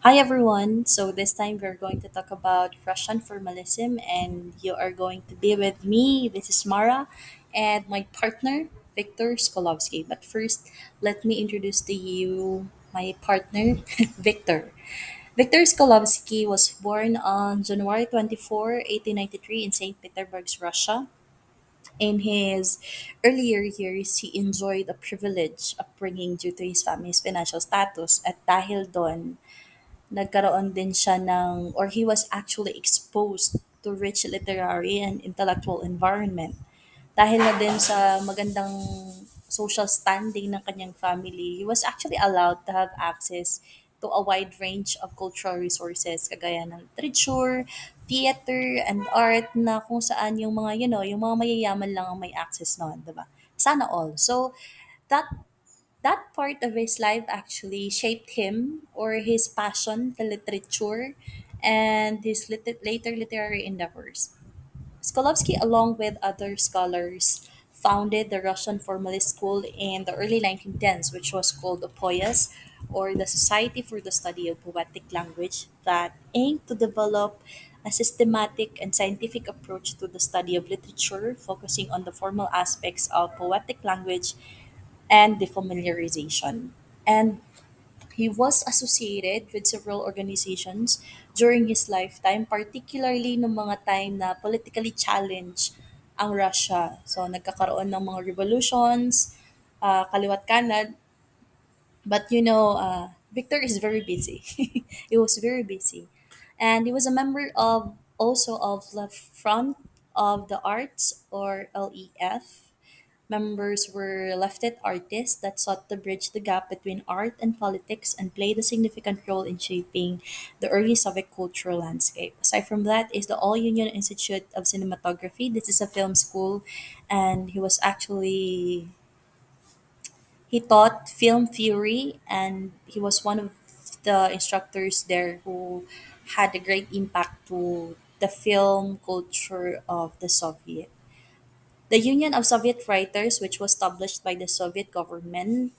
Hi everyone. So this time we're going to talk about Russian formalism and you are going to be with me. This is Mara and my partner Victor Skolovsky. But first, let me introduce to you my partner Victor. Victor Skolovsky was born on January 24, 1893 in St. Petersburg, Russia. In his earlier years, he enjoyed a privileged upbringing due to his family's financial status at dahil doon nagkaroon din siya ng or he was actually exposed to rich literary and intellectual environment. Dahil na din sa magandang social standing ng kanyang family, he was actually allowed to have access to a wide range of cultural resources kagaya ng literature, theater, and art na kung saan yung mga, yung mga mayayaman lang ang may access noon, di ba? Sana all. So, that that part of his life actually shaped him or his passion to literature and his later literary endeavors. Skolovsky, along with other scholars, founded the Russian Formalist School in the early 1910s, which was called the Poyas, or the Society for the Study of Poetic Language, that aimed to develop a systematic and scientific approach to the study of literature, focusing on the formal aspects of poetic language and defamiliarization. And he was associated with several organizations during his lifetime, particularly ng mga time na politically challenged ang Russia. So nagkakaroon ng mga revolutions, kaliwat kanan. But Victor is very busy. He was very busy. And he was a member of also of the Front of the Arts or LEF. Members were leftist artists that sought to bridge the gap between art and politics and played a significant role in shaping the early Soviet cultural landscape. Aside from that is the All Union Institute of Cinematography. This is a film school and he taught film theory and he was one of the instructors there who had a great impact to the film culture of the Soviet. The Union of Soviet Writers, which was established by the Soviet government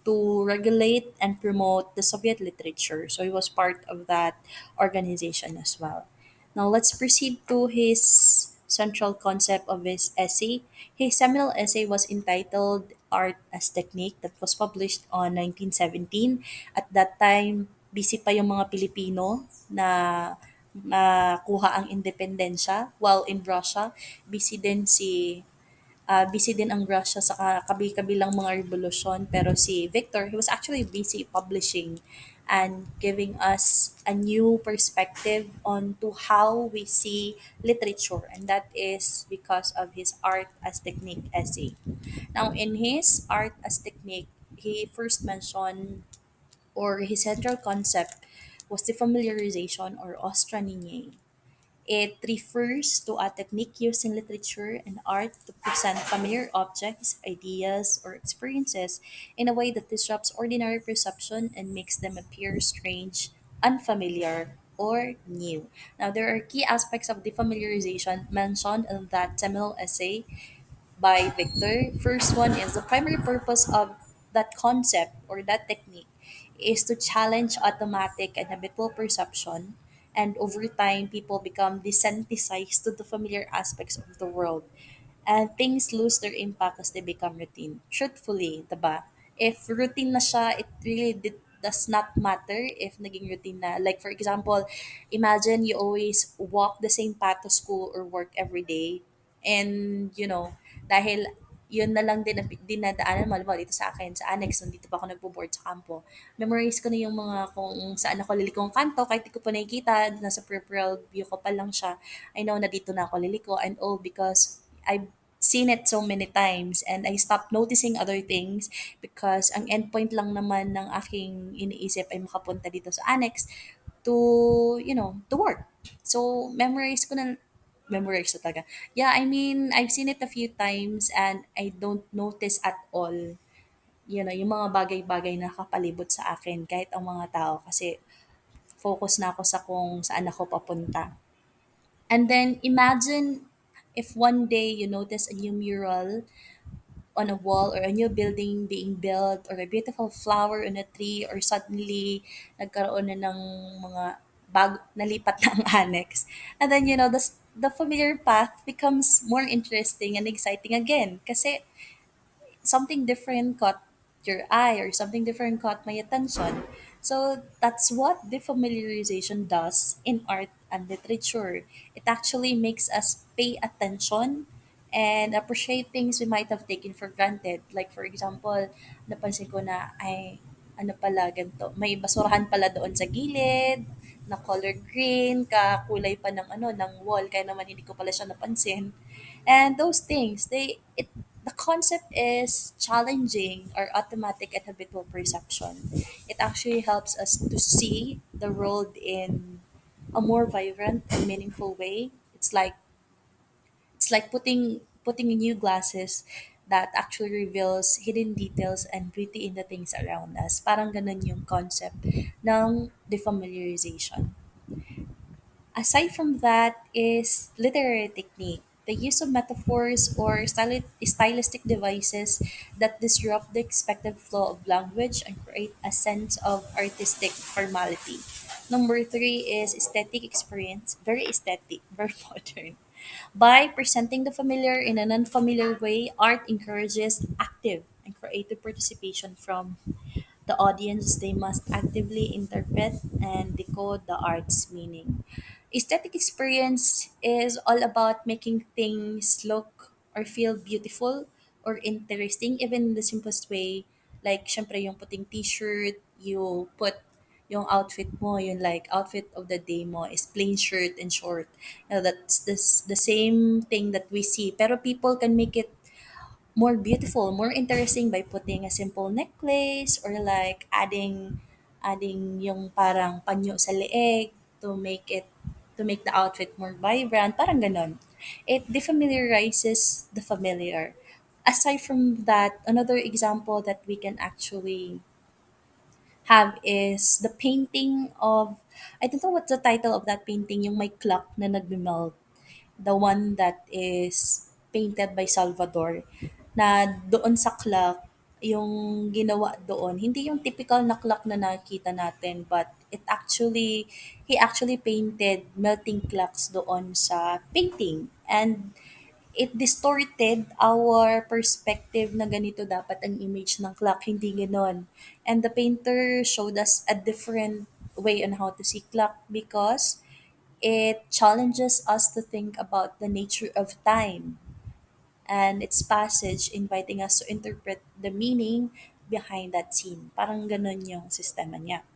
to regulate and promote the Soviet literature. So he was part of that organization as well. Now let's proceed to his central concept of his essay. His seminal essay was entitled Art as Technique that was published on 1917. At that time, busy pa yung mga Pilipino na makuha ang independensya while in Russia busy din ang Russia sa kabi-kabilang mga revolusyon pero si Victor he was actually busy publishing and giving us a new perspective on to how we see literature and that is because of his art as technique essay. Now in his art as technique he first mentioned or his central concept was the familiarization or ostroninye. It refers to a technique used in literature and art to present familiar objects, ideas, or experiences in a way that disrupts ordinary perception and makes them appear strange, unfamiliar, or new. Now, there are key aspects of defamiliarization mentioned in that seminal essay by Victor. First one is the primary purpose of that concept or that technique is to challenge automatic and habitual perception. And over time, people become desensitized to the familiar aspects of the world. And things lose their impact as they become routine. Truthfully, diba? If routine na siya, it really does not matter if naging routine na. Like for example, imagine you always walk the same path to school or work every day. And dahil yun na lang din ang dinadaanan mo, halimbawa dito sa akin, sa annex, nandito pa ako nagbo-board sa kampo. Memorize ko na yung mga kung saan ako liliko ang kanto, kahit di ko pa nakikita, nasa peripheral view ko pa lang siya. I know na dito na ako liliko and all because I've seen it so many times and I stopped noticing other things because ang endpoint lang naman ng aking iniisip ay makapunta dito sa annex to work. So, memorize ko talaga. Yeah, I mean, I've seen it a few times and I don't notice at all, yung mga bagay-bagay na kapalibot sa akin kahit ang mga tao kasi focus na ako sa kung saan ako papunta. And then imagine if one day you notice a new mural on a wall, or a new building being built, or a beautiful flower on a tree, or suddenly nagkaroon na ng mga nalipat na ang annex. And then, the familiar path becomes more interesting and exciting again. Kasi something different caught your eye, or something different caught my attention. So that's what defamiliarization does in art and literature. It actually makes us pay attention and appreciate things we might have taken for granted. Like for example, napansin ko na ay ano pala ganito, may basurahan pala doon sa gilid na color green, kakulay pa ng ng wall, kaya naman hindi ko pala siya napansin. And those things, the concept is challenging our automatic and habitual perception. It actually helps us to see the world in a more vibrant and meaningful way. It's like putting new glasses that actually reveals hidden details and beauty in the things around us. Parang ganun yung concept ng defamiliarization. Aside from that is literary technique, the use of metaphors or stylistic devices that disrupt the expected flow of language and create a sense of artistic formality. Number three is aesthetic experience, very aesthetic, very modern. By presenting the familiar in an unfamiliar way, art encourages active and creative participation from the audience. They must actively interpret and decode the art's meaning. Aesthetic experience is all about making things look or feel beautiful or interesting, even in the simplest way. Like, syempre, yung puting t-shirt, you put yung outfit mo, yung like outfit of the day mo is plain shirt and short. That's the same thing that we see. Pero people can make it more beautiful, more interesting by putting a simple necklace, or like adding yung parang panyo sa leeg to make the outfit more vibrant, parang ganon. It defamiliarizes the familiar. Aside from that, another example that we can actually have is the painting of, I don't know what's the title of that painting, yung may clock na nagme-melt, the one that is painted by Salvador, na doon sa clock, yung ginawa doon, hindi yung typical na clock na nakikita natin, but he actually painted melting clocks doon sa painting. And it distorted our perspective na ganito dapat ang image ng clock, hindi ganon. And the painter showed us a different way on how to see clock, because it challenges us to think about the nature of time and its passage, inviting us to interpret the meaning behind that scene. Parang ganun yung sistema niya.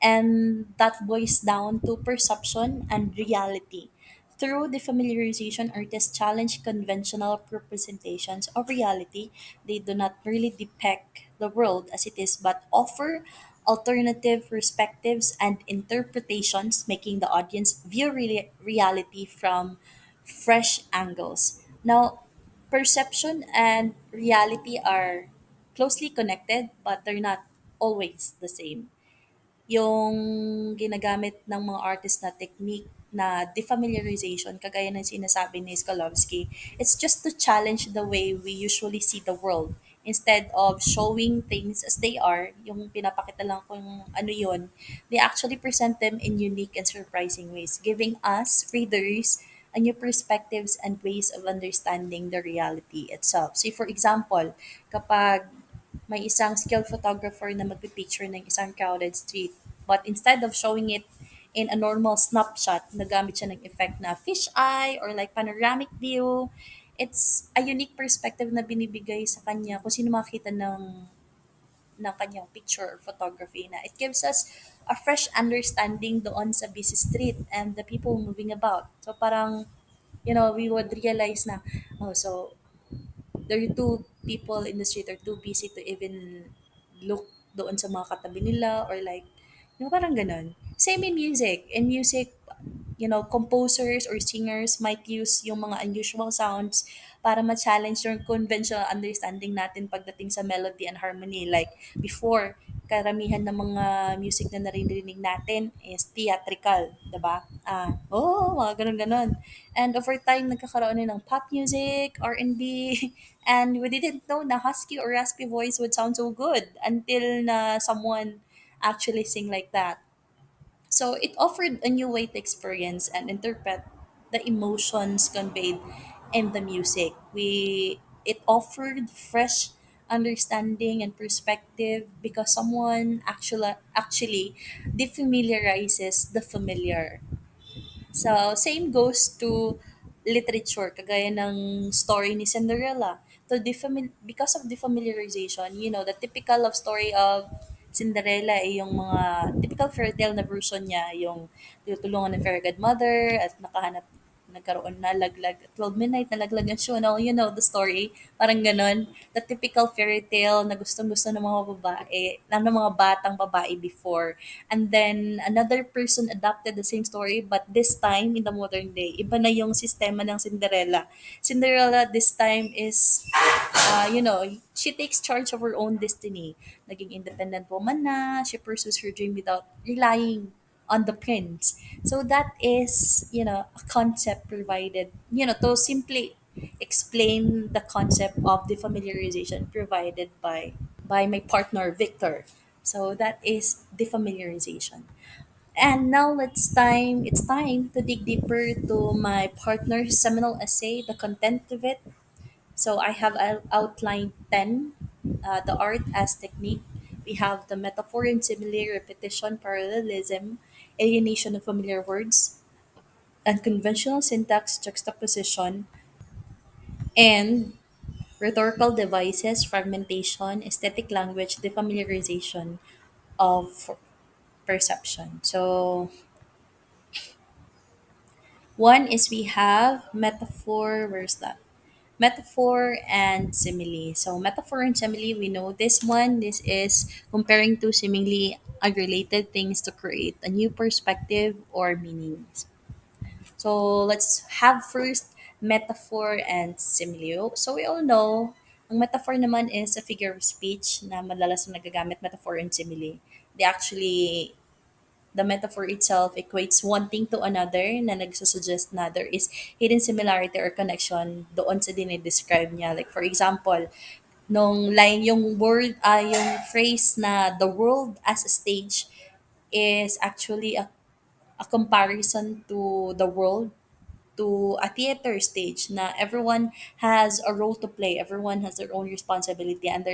And that boils down to perception and reality. Through defamiliarization, artists challenge conventional representations of reality. They do not really depict the world as it is, but offer alternative perspectives and interpretations, making the audience view reality from fresh angles. Now, perception and reality are closely connected, but they're not always the same. Yung ginagamit ng mga artist na technique na defamiliarization, kagaya ng sinasabi ni Skolovsky, it's just to challenge the way we usually see the world. Instead of showing things as they are, yung pinapakita lang kung ano yun, they actually present them in unique and surprising ways, giving us, readers, a new perspectives and ways of understanding the reality itself. So for example, kapag may isang skilled photographer na magpipicture ng isang crowded street. But instead of showing it in a normal snapshot, nagamit siya ng effect na fish eye or like panoramic view. It's a unique perspective na binibigay sa kanya kung sino makita ng kanyang picture or photography, na it gives us a fresh understanding doon sa busy street and the people moving about. So parang, we would realize na, oh, so there are two people in the street are too busy to even look doon sa mga katabi nila, or like, parang ganun. Same in music. In music, composers or singers might use yung mga unusual sounds para ma-challenge yung conventional understanding natin pagdating sa melody and harmony. Like before, karamihan ng mga music na naririnig natin is theatrical, 'di ba? Mga ganun-ganun. And over time, nagkakaroon din ng pop music, R&B, and we didn't know na husky or raspy voice would sound so good until na someone actually sing like that. So it offered a new way to experience and interpret the emotions conveyed in the music. It offered fresh understanding and perspective because someone actually defamiliarizes the familiar. So, same goes to literature, kagaya ng story ni Cinderella. Because of defamiliarization, the typical love story of Cinderella ay yung mga typical fairy tale na version niya, yung tinutulungan ng fairy godmother at nagkaroon na laglag, 12 midnight, nalaglag ang show. No, you know the story. Parang ganon. The typical fairy tale na gustong-gusto ng mga babae, ng mga batang babae before. And then, another person adapted the same story, but this time, in the modern day, iba na yung sistema ng Cinderella. Cinderella this time is, she takes charge of her own destiny. Naging independent woman na, she pursues her dream without relying on the prince. So that is, a concept provided, to simply explain the concept of the familiarization provided by my partner Victor. So that is defamiliarization. And now it's time to dig deeper to my partner's seminal essay, the content of it. So I have outlined 10, the art as technique. We have the metaphor and simile, repetition, parallelism, alienation of familiar words, unconventional syntax, juxtaposition, and rhetorical devices, fragmentation, aesthetic language, defamiliarization of perception. So one is we have metaphor. Where's that? Metaphor and simile. So metaphor and simile, we know this one. This is comparing two seemingly unrelated things to create a new perspective or meanings. So let's have first metaphor and simile. So we all know, ang metaphor naman is a figure of speech na madalas na nagagamit metaphor and simile. They actually the metaphor itself equates one thing to another na nagsusuggest na there is hidden similarity or connection doon sa dinidescribe niya. Like for example, yung phrase na the world as a stage is actually a comparison to the world to a theater stage na everyone has a role to play, everyone has their own responsibility, and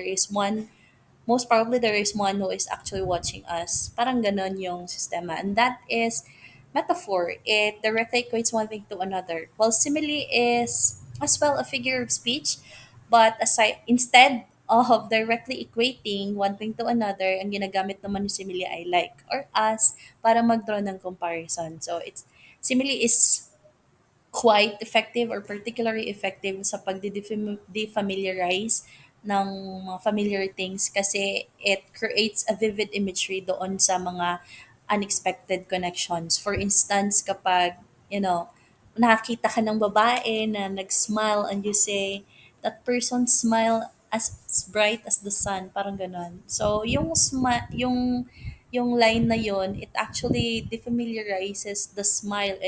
most probably there is one who is actually watching us. Parang ganon yung sistema. And that is metaphor. It directly equates one thing to another. While simile is as well a figure of speech, but instead of directly equating one thing to another, ang ginagamit naman ng simile ay like or as para mag-draw ng comparison. So simile is quite effective or particularly effective sa pag-defamiliarize ng mga familiar things kasi it creates a vivid imagery doon sa mga unexpected connections. For instance, kapag, nakakita ka ng babae na nag-smile and you say, that person smile as bright as the sun, parang ganon. So, yung line na yon, it actually defamiliarizes the smile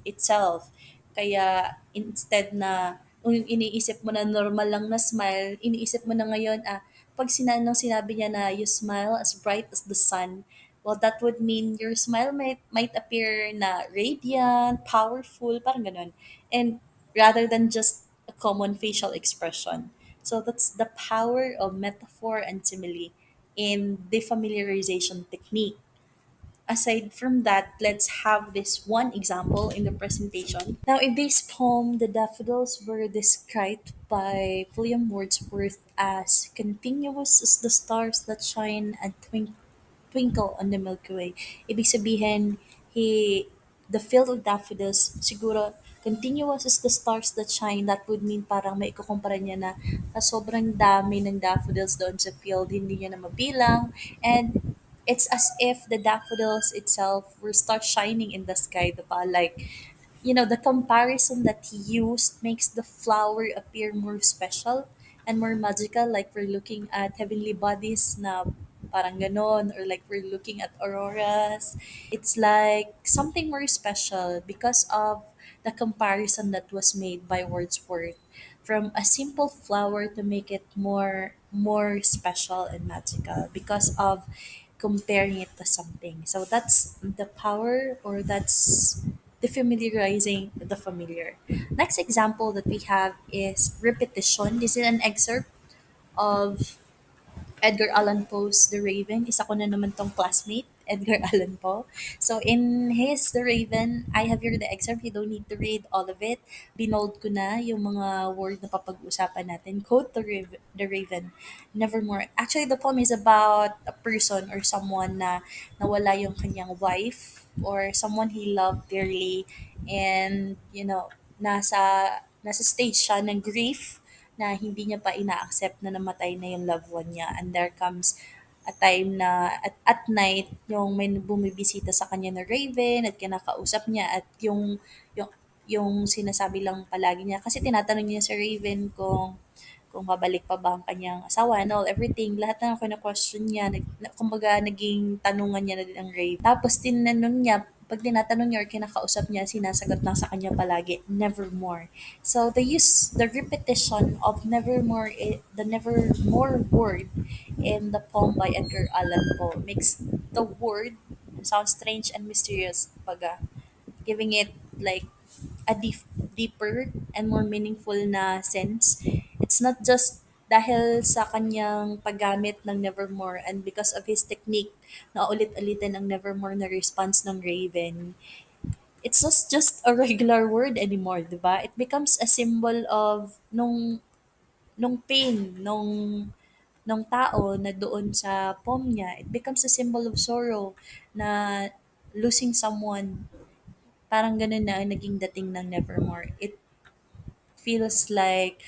itself. Kaya instead na kung iniisip mo na normal lang na smile, iniisip mo na ngayon, pag nung sinabi niya na you smile as bright as the sun, well, that would mean your smile might appear na radiant, powerful, parang ganun. And rather than just a common facial expression. So that's the power of metaphor and simile in the familiarization technique. Aside from that, let's have this one example in the presentation. Now, in this poem, the daffodils were described by William Wordsworth as continuous as the stars that shine and twinkle on the Milky Way. Ibig sabihin, the field of daffodils, siguro, continuous as the stars that shine, that would mean parang may ikukumpara niya na sobrang dami ng daffodils doon sa field, hindi niya na mabilang, and it's as if the daffodils itself will start shining in the sky, diba? Like, the comparison that he used makes the flower appear more special and more magical, like we're looking at heavenly bodies na parang ganon, or like we're looking at auroras. It's like something more special because of the comparison that was made by Wordsworth from a simple flower to make it more special and magical because of comparing it to something. So that's the power, or that's defamiliarizing the familiar. Next example that we have is repetition. This is an excerpt of Edgar Allan Poe's The Raven. Isa ko na naman tong classmate, Edgar Allan Poe. So in his The Raven, I have here the excerpt. You don't need to read all of it. Binold ko na yung mga word na papag-usapan natin. Quote the Raven, nevermore. Actually, the poem is about a person or someone na nawala yung kanyang wife or someone he loved dearly, and nasa stage siya ng grief na hindi niya pa ina-accept na namatay na yung loved one niya, and there comes a time na at night yung may bumibisita sa kanya na raven at kinakausap niya, at yung yung sinasabi lang palagi niya, kasi tinatanong niya sa raven kung babalik pa ba ang kanyang asawa and all, everything. Lahat na question niya, kumbaga naging tanungan niya na din ang Ray. Tapos tinanong niya, pag tinatanong niya or kinakausap niya, sinasagot lang sa kanya palagi, nevermore. So the repetition of nevermore, the nevermore word in the poem by Edgar Allan Poe makes the word sound strange and mysterious, baga, giving it like a deeper and more meaningful na sense. It's not just dahil sa kanyang paggamit ng Nevermore and because of his technique na ulit-ulitin ang Nevermore na response ng Raven. It's not just a regular word anymore, di ba? It becomes a symbol of nung pain, nung tao na doon sa poem niya. It becomes a symbol of sorrow na losing someone. Parang ganun na ang naging dating ng Nevermore. It feels like,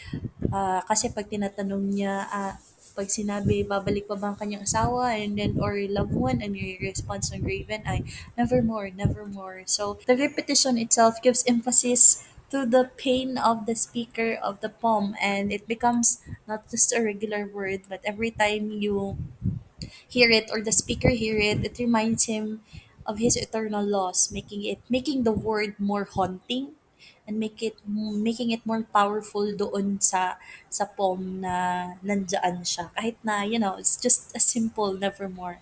kasi pag tinatanong niya, pag sinabi, babalik pa ba ang kanyang asawa and then or loved one, and yung response ng Raven ay, nevermore, nevermore. So, the repetition itself gives emphasis to the pain of the speaker of the poem, and it becomes not just a regular word, but every time you hear it or the speaker hear it, it reminds him of his eternal loss, making the word more haunting and making it more powerful doon sa poem na nandiyan siya. Kahit na, it's just a simple nevermore.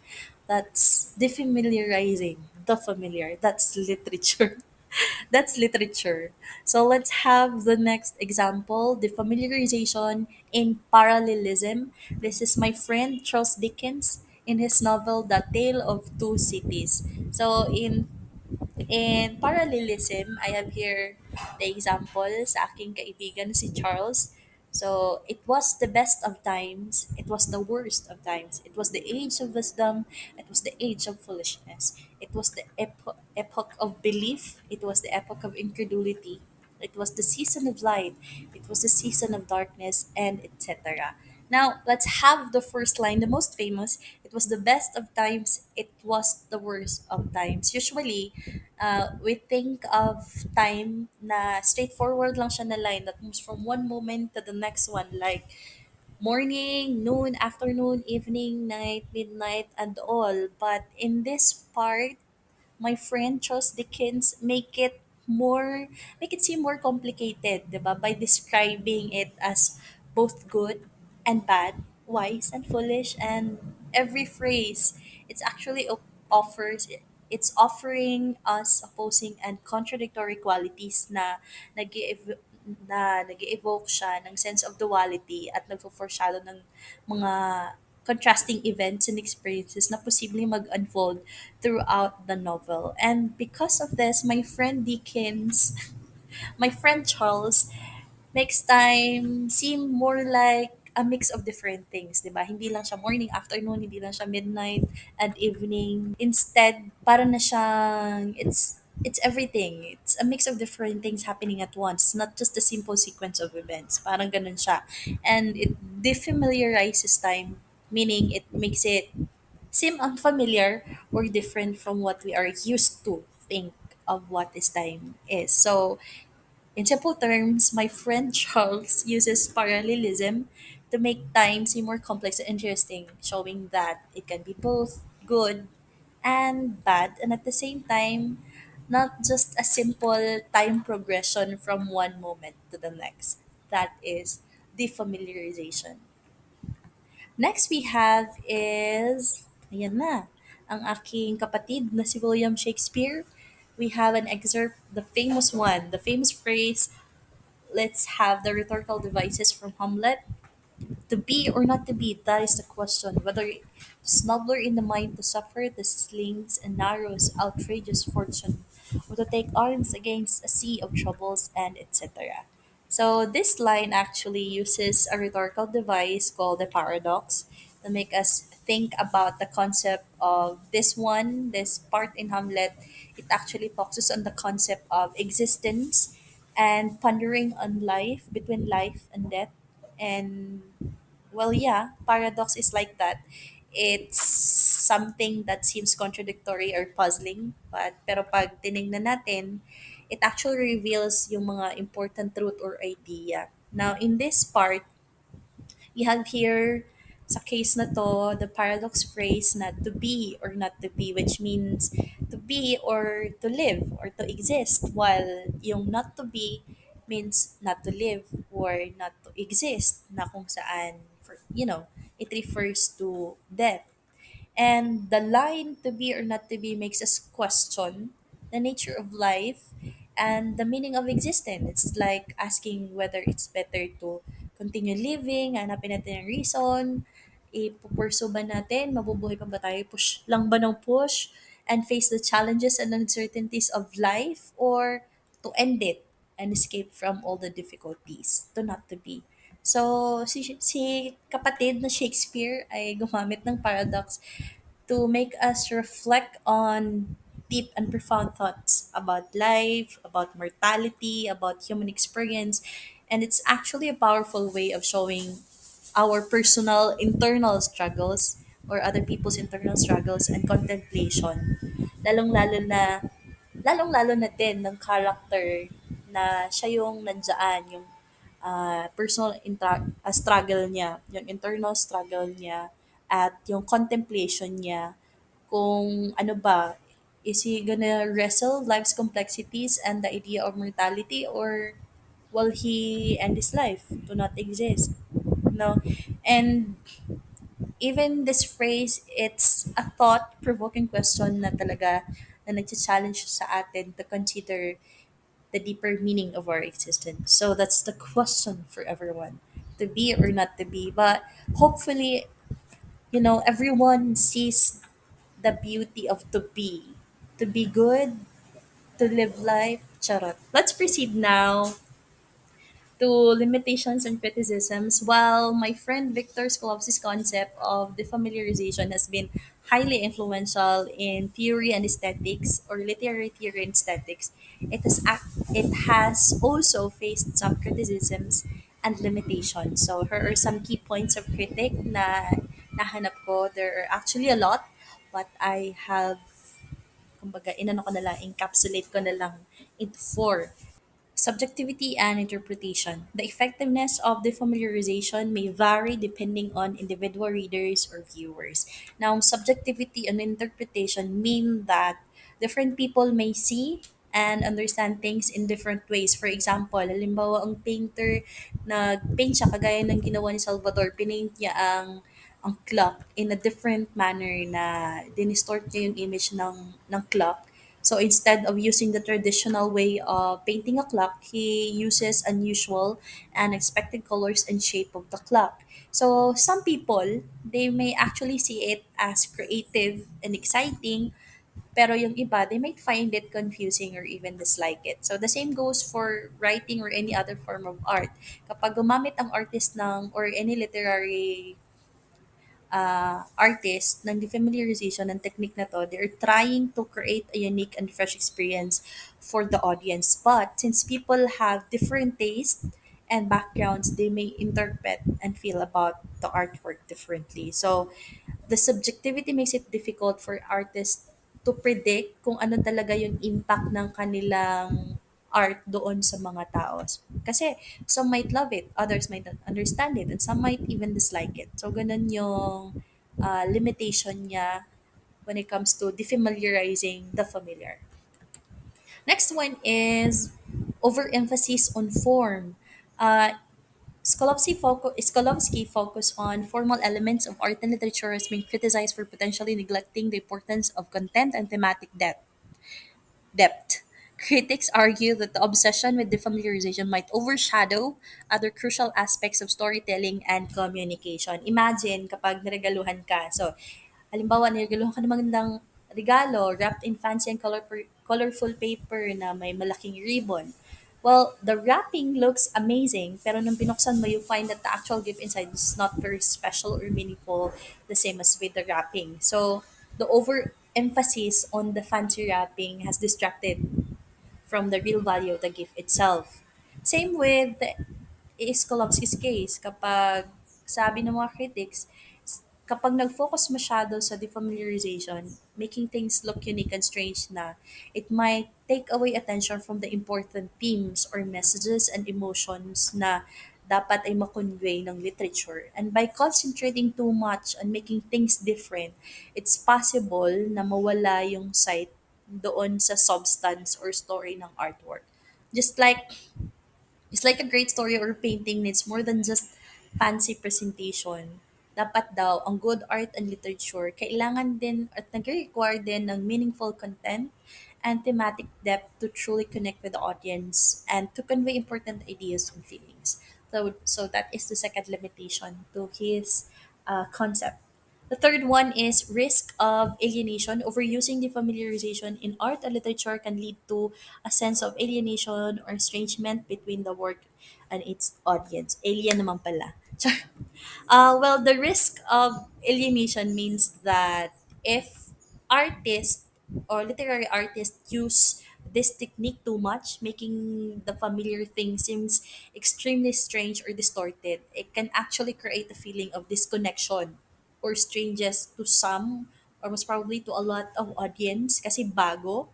That's defamiliarizing the familiar. That's literature. That's literature. So let's have the next example, the familiarization in parallelism. This is my friend Charles Dickens in his novel The Tale of Two Cities. So in parallelism, I have here the example sa aking kaibigan si Charles. So, it was the best of times, it was the worst of times. It was the age of wisdom, it was the age of foolishness. It was the epoch of belief, it was the epoch of incredulity. It was the season of light, it was the season of darkness, and etc. Now, let's have the first line, the most famous. It was the best of times, it was the worst of times. Usually, we think of time na straightforward lang siya na line that moves from one moment to the next one, like morning, noon, afternoon, evening, night, midnight, and all. But in this part, my friend Charles Dickens make it seem more complicated, 'di ba? By describing it as both good and bad, wise and foolish, and every phrase it's actually offers it's offering us opposing and contradictory qualities nag nag-evoke siya ng sense of duality at nagfo-foreshadow ng mga contrasting events and experiences na posibleng mag-unfold throughout the novel. And because of this, my friend Charles makes time seem more like a mix of different things, 'di ba? Hindi lang siya morning, afternoon, hindi lang siya midnight and evening. Instead, para na siyang it's everything. It's a mix of different things happening at once, not just a simple sequence of events. Parang ganun siya. And it defamiliarizes time, meaning it makes it seem unfamiliar or different from what we are used to think of what this time is. So, in simple terms, my friend Charles uses parallelism to make time seem more complex and interesting, showing that it can be both good and bad, and at the same time, not just a simple time progression from one moment to the next. That is defamiliarization. Next we have is, ayan na, ang aking kapatid na si William Shakespeare. We have an excerpt, the famous one, the famous phrase, let's have the rhetorical devices from Hamlet. To be or not to be, that is the question. Whether snubbler in the mind to suffer the slings and narrows outrageous fortune, or to take arms against a sea of troubles, and etc. So this line actually uses a rhetorical device called the paradox to make us think about the concept of this one, this part in Hamlet. It actually focuses on the concept of existence and pondering on life, between life and death. And well, yeah, paradox is like that. It's something that seems contradictory or puzzling, but pero pag tinignan natin, it actually reveals yung mga important truth or idea. Now, in this part, you have here sa case na to, the paradox phrase na to be or not to be, which means to be or to live or to exist, while yung not to be means not to live or not to exist, na kung saan, for, it refers to death. And the line to be or not to be makes us question the nature of life and the meaning of existence. It's like asking whether it's better to continue living, hanapin natin yung reason, ipupurso ba natin, mabubuhay pa ba tayo, push lang ba ng push, and face the challenges and uncertainties of life, or to end it and escape from all the difficulties, to not to be. So, si kapatid na Shakespeare ay gumamit ng paradox to make us reflect on deep and profound thoughts about life, about mortality, about human experience. And it's actually a powerful way of showing our personal internal struggles or other people's internal struggles and contemplation. Lalong-lalo na din ng character na siya yung nandiyan, yung personal struggle niya, yung internal struggle niya, at yung contemplation niya kung ano ba, is he gonna wrestle life's complexities and the idea of mortality, or will he end his life to not exist? No. And even this phrase, it's a thought-provoking question na talaga na nag-challenge sa atin to consider the deeper meaning of our existence. So that's the question for everyone, to be or not to be. But hopefully, everyone sees the beauty of to be good, to live life. Charot. Let's proceed now to limitations and criticisms. While my friend Victor Skolovsky's concept of defamiliarization has been highly influential in theory and aesthetics, or literary theory and aesthetics, it has also faced some criticisms and limitations. So here are some key points of critic na nahanap ko. There are actually a lot, but I have, kumbaga, inano ko na lang, encapsulate ko na lang into four. Subjectivity and interpretation. The effectiveness of defamiliarization may vary depending on individual readers or viewers. Now, subjectivity and interpretation mean that different people may see and understand things in different ways. For example, halimbawa ang painter, nag-paint siya kagaya ng ginawa ni Salvador, pinaint niya ang clock in a different manner, na dinistort niya yung image ng clock. So instead of using the traditional way of painting a clock, he uses unusual and unexpected colors and shape of the clock. So some people, they may actually see it as creative and exciting, pero yung iba, they might find it confusing or even dislike it. So the same goes for writing or any other form of art. Kapag gumamit ang artist or any literary artist ng defamiliarization ng technique na to, they're trying to create a unique and fresh experience for the audience. But since people have different tastes and backgrounds, they may interpret and feel about the artwork differently. So the subjectivity makes it difficult for artists to predict kung ano talaga yung impact ng kanilang art doon sa mga tao. Kasi some might love it, others might not understand it, and some might even dislike it. So ganun yung limitation niya when it comes to defamiliarizing the familiar. Next one is overemphasis on form. Uh, Skolovsky focused on formal elements of art and literature as being criticized for potentially neglecting the importance of content and thematic depth. Critics argue that the obsession with defamiliarization might overshadow other crucial aspects of storytelling and communication. Imagine kapag niregaluhan ka. So, halimbawa, niregaluhan ka ng magandang regalo wrapped in fancy and colorful paper na may malaking ribbon. Well, the wrapping looks amazing, pero nung binuksan mo, you find that the actual gift inside is not very special or meaningful, the same as with the wrapping. So, the overemphasis on the fancy wrapping has distracted from the real value of the gift itself. Same with Skolovsky's case, kapag sabi ng mga critics, kapag nag-focus masyado sa defamiliarization, making things look unique and strange na, it might take away attention from the important themes or messages and emotions na dapat ay makonvey ng literature. And by concentrating too much on making things different, it's possible na mawala yung sight doon sa substance or story ng artwork. Just like It's like a great story or painting needs more than just fancy presentation. Dapat daw, ang good art and literature, kailangan din at nag-require din ng meaningful content and thematic depth to truly connect with the audience and to convey important ideas and feelings. So that is the second limitation to his concept. The third one is risk of alienation. Overusing defamiliarization in art and literature can lead to a sense of alienation or estrangement between the work and its audience. Alien naman pala. Well, the risk of alienation means that if artists or literary artists use this technique too much, making the familiar thing seems extremely strange or distorted, it can actually create a feeling of disconnection or strangeness to some or most probably to a lot of audience kasi bago,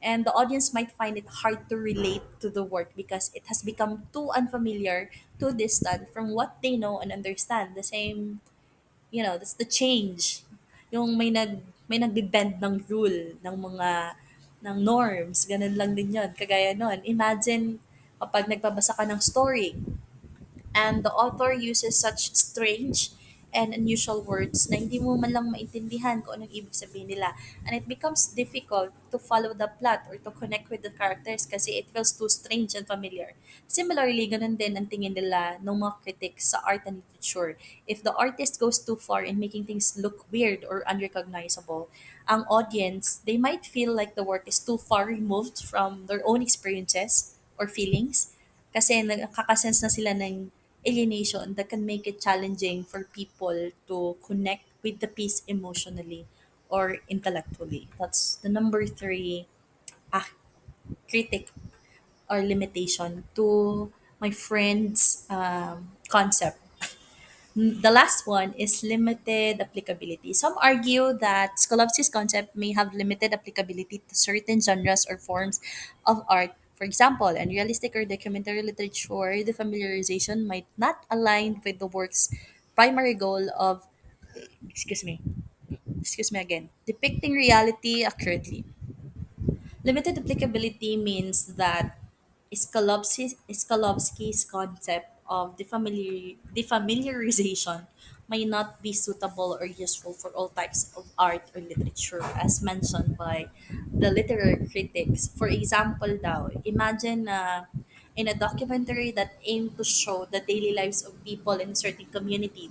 and the audience might find it hard to relate to the work because it has become too unfamiliar, too distant from what they know and understand. The same, that's the change. Yung may nagbe-bend ng rule ng mga ng norms, ganun lang din 'yon. Kagaya noon, imagine kapag nagbabasa ka ng story and the author uses such strange and unusual words na hindi mo man lang maintindihan kung anong ibig sabihin nila. And it becomes difficult to follow the plot or to connect with the characters kasi it feels too strange and familiar. Similarly, ganun din ang tingin nila ng mga critics sa art and literature. If the artist goes too far in making things look weird or unrecognizable, ang audience, they might feel like the work is too far removed from their own experiences or feelings kasi nakakasense na sila ng alienation that can make it challenging for people to connect with the piece emotionally or intellectually. That's the number three ah, critic or limitation to my friend's concept. The last one is limited applicability. Some argue that Skolovsky's concept may have limited applicability to certain genres or forms of art. For example, in realistic or documentary literature, the familiarization might not align with the work's primary goal of, excuse me, excuse me again, depicting reality accurately. Limited applicability means that Skolovsky's concept of defamiliarization may not be suitable or useful for all types of art or literature, as mentioned by the literary critics. For example, daw, imagine in a documentary that aimed to show the daily lives of people in a certain community,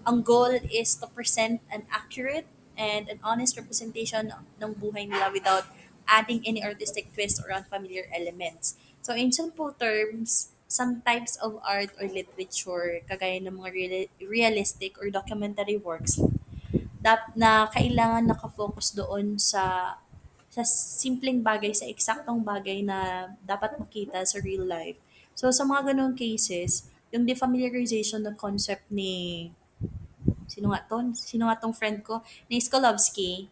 ang goal is to present an accurate and an honest representation ng buhay nila without adding any artistic twist or unfamiliar elements. So in simple terms, some types of art or literature, kagaya ng mga realistic or documentary works, na kailangan nakafocus doon sa simpleng bagay, sa eksaktong bagay na dapat makita sa real life. So sa mga ganong cases, yung defamiliarization ng concept ni sino nga tong friend ko, ni Skolovsky,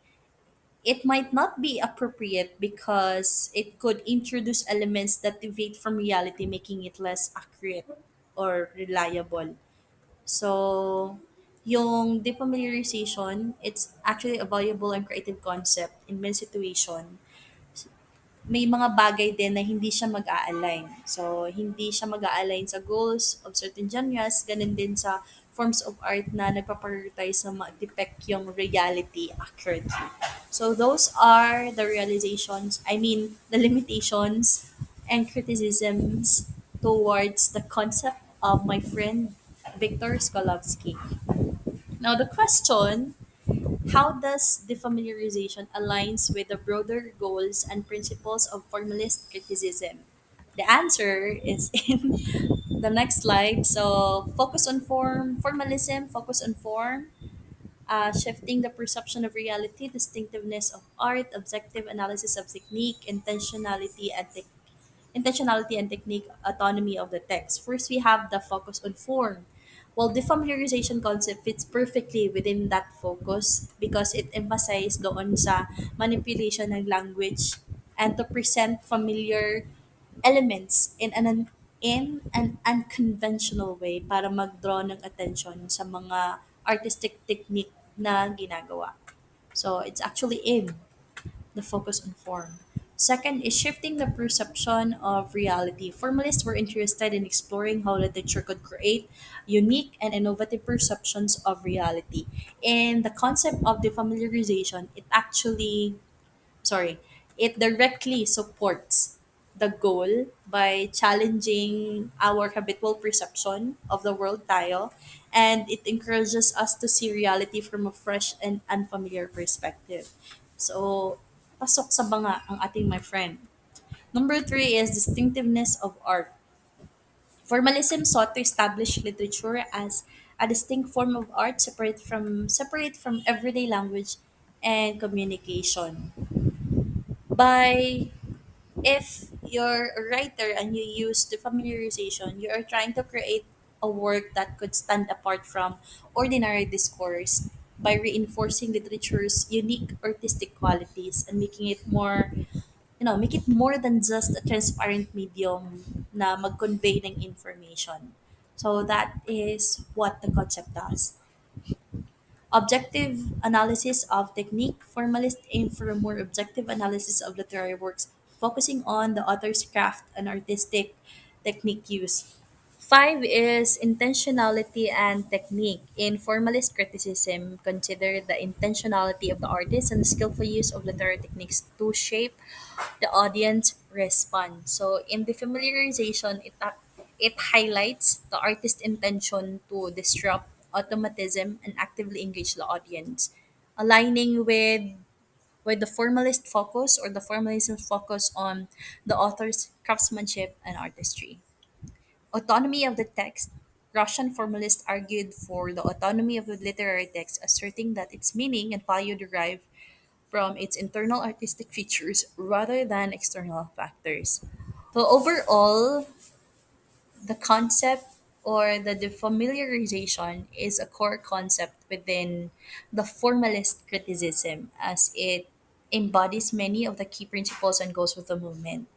It might not be appropriate because it could introduce elements that deviate from reality, making it less accurate or reliable. So, yung defamiliarization, it's actually a valuable and creative concept in many situations. May mga bagay din na hindi siya mag-a-align. So, hindi siya mag-a-align sa goals of certain genres, ganun din sa forms of art na nagpa-prioritize na ma-depict yung reality accurately. So, those are the realizations, I mean, the limitations and criticisms towards the concept of my friend Victor Skolovsky. Now, the question: how does defamiliarization aligns with the broader goals and principles of formalist criticism? The answer is in the next slide. So, focus on form, formalism, focus on form, shifting the perception of reality, distinctiveness of art, objective analysis of technique, intentionality and technique, autonomy of the text. First, we have the focus on form. Well, the familiarization concept fits perfectly within that focus because it emphasizes doon sa manipulation ng language and to present familiar elements in an unconventional way para mag-draw ng attention sa mga artistic technique na ginagawa. So, it's actually in the focus on form. Second is shifting the perception of reality. Formalists were interested in exploring how literature could create unique and innovative perceptions of reality. In the concept of defamiliarization, sorry, it directly supports the goal by challenging our habitual perception of the world tayo, and it encourages us to see reality from a fresh and unfamiliar perspective. So, pasok sa banga ang ating my friend. Number three is distinctiveness of art. Formalism sought to establish literature as a distinct form of art separate from everyday language and communication. By If you're a writer and you use the familiarization, you are trying to create a work that could stand apart from ordinary discourse by reinforcing literature's unique artistic qualities and making it more, make it more than just a transparent medium na mag-convey ng information. So that is what the concept does. Objective analysis of technique. Formalists aim for a more objective analysis of literary works, focusing on the author's craft and artistic technique use. Five is intentionality and technique. In formalist criticism, consider the intentionality of the artist and the skillful use of literary techniques to shape the audience response. So in the familiarization, it highlights the artist's intention to disrupt automatism and actively engage the audience, aligning with the formalist focus or the formalism focus on the author's craftsmanship and artistry. Autonomy of the text. Russian formalists argued for the autonomy of the literary text, asserting that its meaning and value derive from its internal artistic features rather than external factors. So overall, the concept or the defamiliarization is a core concept within the formalist criticism as it embodies many of the key principles and goals of the movement.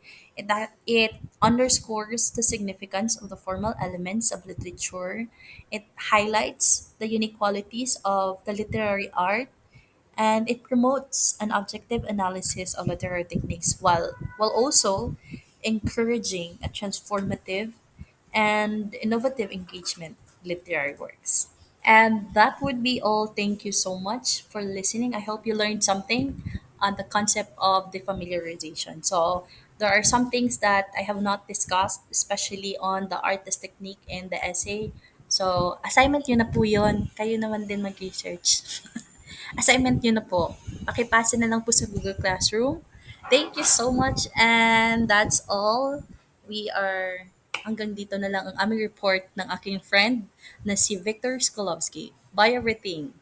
It underscores the significance of the formal elements of literature. It highlights the unique qualities of the literary art, and it promotes an objective analysis of literary techniques while also encouraging a transformative and innovative engagement with literary works. And that would be all. Thank you so much for listening. I hope you learned something on the concept of defamiliarization. So there are some things that I have not discussed, especially on the artist technique and the essay. So assignment yun na po yun. Kayo naman din mag-research. Assignment nyo na po. Pakipasa na lang po sa Google Classroom. Thank you so much, and that's all. Hanggang dito na lang ang aming report ng aking friend na si Victor Skolovsky. Bye everything!